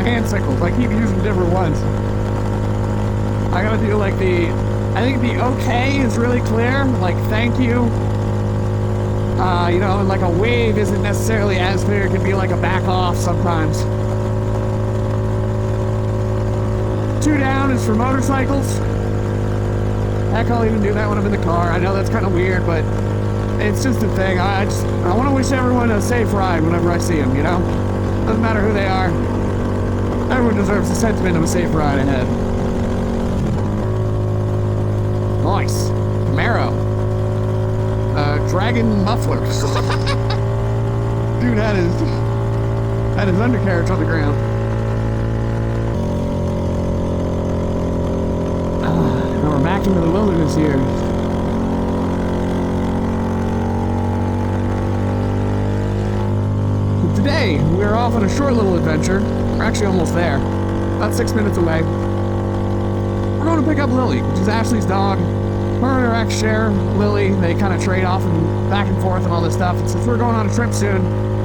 hand signals. I keep using different ones. I gotta do like I think the okay is really clear, like thank you. You know, and like a wave isn't necessarily as clear. It can be like a back off sometimes. 2 down is for motorcycles. Heck, I'll even do that when I'm in the car. I know that's kind of weird, but it's just a thing. I want to wish everyone a safe ride whenever I see them, you know? Doesn't matter who they are. Everyone deserves the sentiment of a safe ride ahead. Nice. Camaro. Dragon muffler. Dude had his undercarriage on the ground. Now we're back into the wilderness here. Today, we're off on a short little adventure. We're actually almost there. About 6 minutes away. We're going to pick up Lily, which is Ashley's dog. Her and her ex-share, Lily, they kind of trade off and back and forth and all this stuff. And since we're going on a trip soon,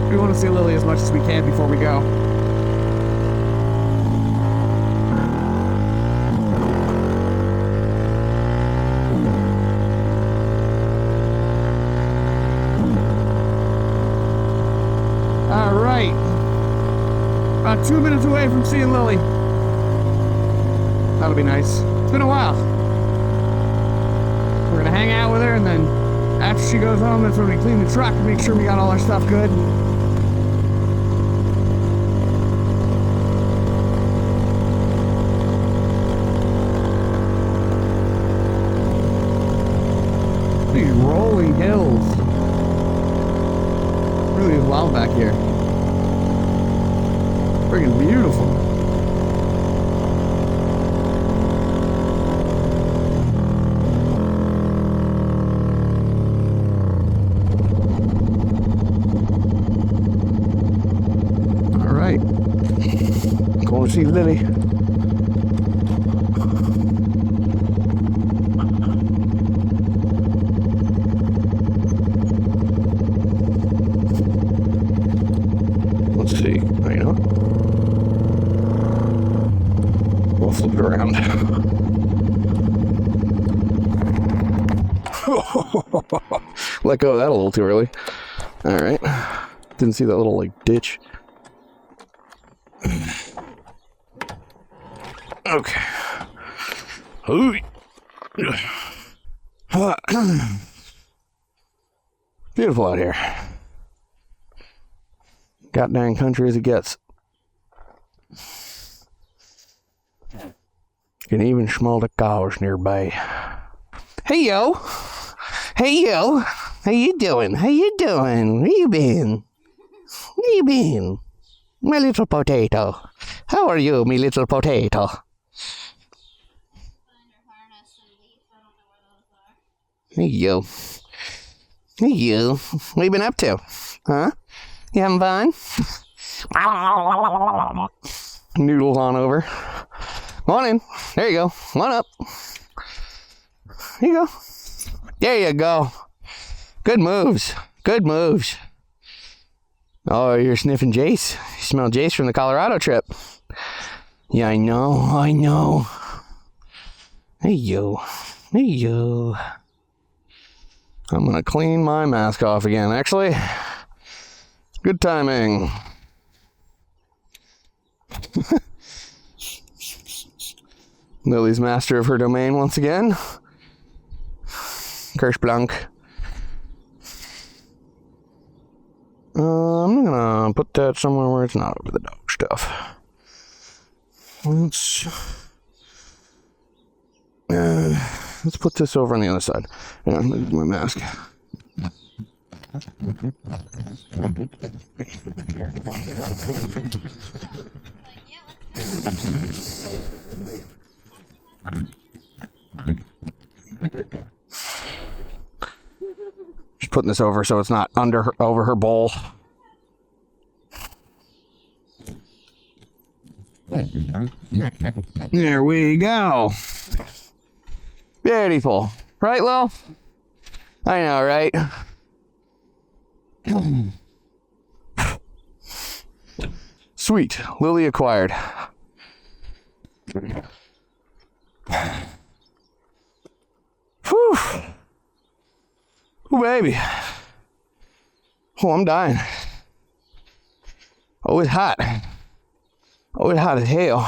we want to see Lily as much as we can before we go. All right. About 2 minutes away from seeing Lily. That'll be nice. It's been a while. We're gonna hang out with her, and then after she goes home, that's when we clean the truck and make sure we got all our stuff good. These rolling hills. Really wild back here. Friggin' beautiful. Going to see Lily. Let's see. You know, we'll flip it around. Let go of that a little too early. All right. Didn't see that little like ditch. Okay. Beautiful out here. Goddamn country as it gets. You can even smell the cows nearby. Hey yo! Hey yo! How you doing? How you doing? Where you been? Where you been? My little potato. How are you, me little potato? Hey you. Hey you. What you been up to? Huh? You having fun? Noodles on over. Come on in. There you go. Come on up. Here you go. There you go. Good moves. Good moves. Oh, you're sniffing Jace. You smell Jace from the Colorado trip. Yeah, I know. Hey, you. Hey, you. I'm gonna clean my mask off again, actually. Good timing. Lily's master of her domain once again. Kirschblanc. I'm gonna put that somewhere where it's not over the dog stuff. Let's put this over on the other side. Yeah, I'm gonna do my mask. Just putting this over so it's not over her bowl. There we go. Beautiful. Right, Lil? I know, right? Sweet. Lily acquired. Whew. Ooh, baby. Oh, I'm dying. Oh, it's hot. Oh, it's hot as hell.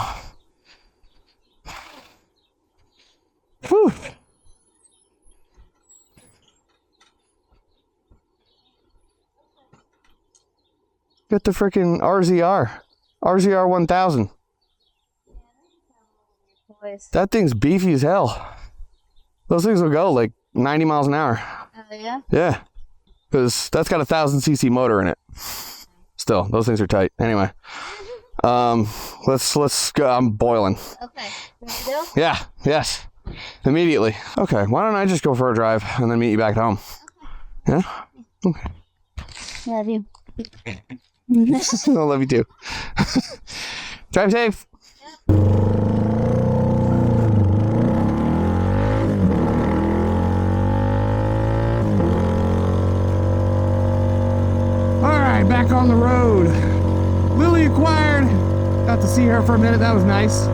Whew. Get the freaking RZR 1000. That thing's beefy as hell. Those things will go like 90 miles an hour. Oh, yeah? Yeah. Because that's got a 1000cc motor in it. Still, those things are tight. Anyway. Let's go. I'm boiling. Okay. Ready to go? Yeah. Yes. Immediately. Okay. Why don't I just go for a drive and then meet you back at home? Okay. Yeah? Okay. Love you. I love you too. Drive safe. Alright, back on the road. Lily acquired. Got to see her for a minute. That was nice.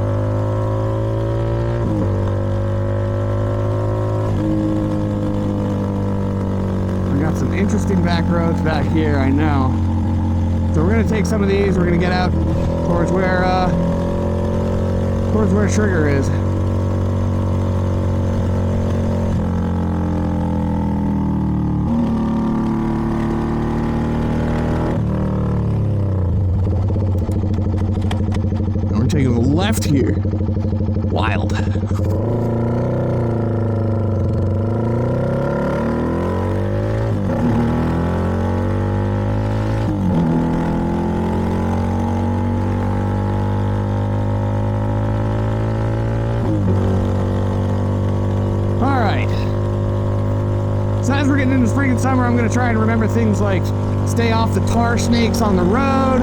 We got some interesting back roads back here, I know. So we're gonna take some of these. We're gonna get out towards where Trigger is. And we're taking a left here. Wild. So as we're getting into spring and summer, I'm going to try and remember things like stay off the tar snakes on the road,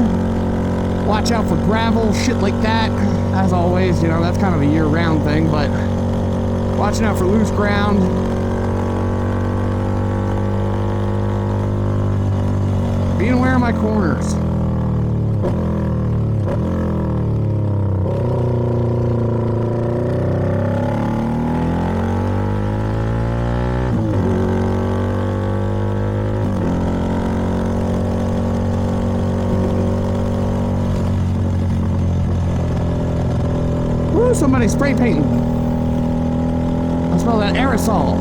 watch out for gravel, shit like that. As always, you know, that's kind of a year-round thing, but watching out for loose ground. Being aware of my corners. Somebody spray painting. I smell that aerosol.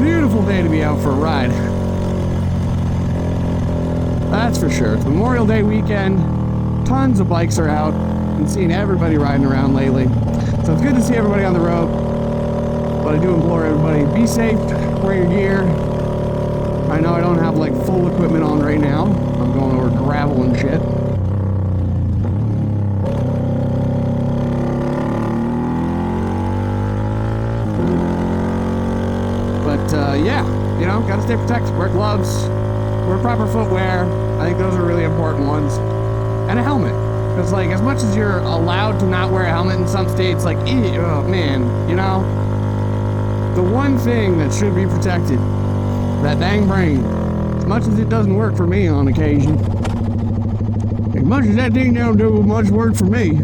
Beautiful day to be out for a ride. That's for sure. It's Memorial Day weekend. Tons of bikes are out. Been seeing everybody riding around lately. So it's good to see everybody on the road, but I do implore everybody, be safe, wear your gear. I know I don't have like full equipment on right now. I'm going over gravel and shit. But yeah, you know, gotta stay protected, wear gloves, wear proper footwear. I think those are really important ones. And a helmet. Because, like, as much as you're allowed to not wear a helmet in some states, like, oh, man, you know? The one thing that should be protected, that dang brain, as much as it doesn't work for me on occasion, as much as that thing don't do much work for me,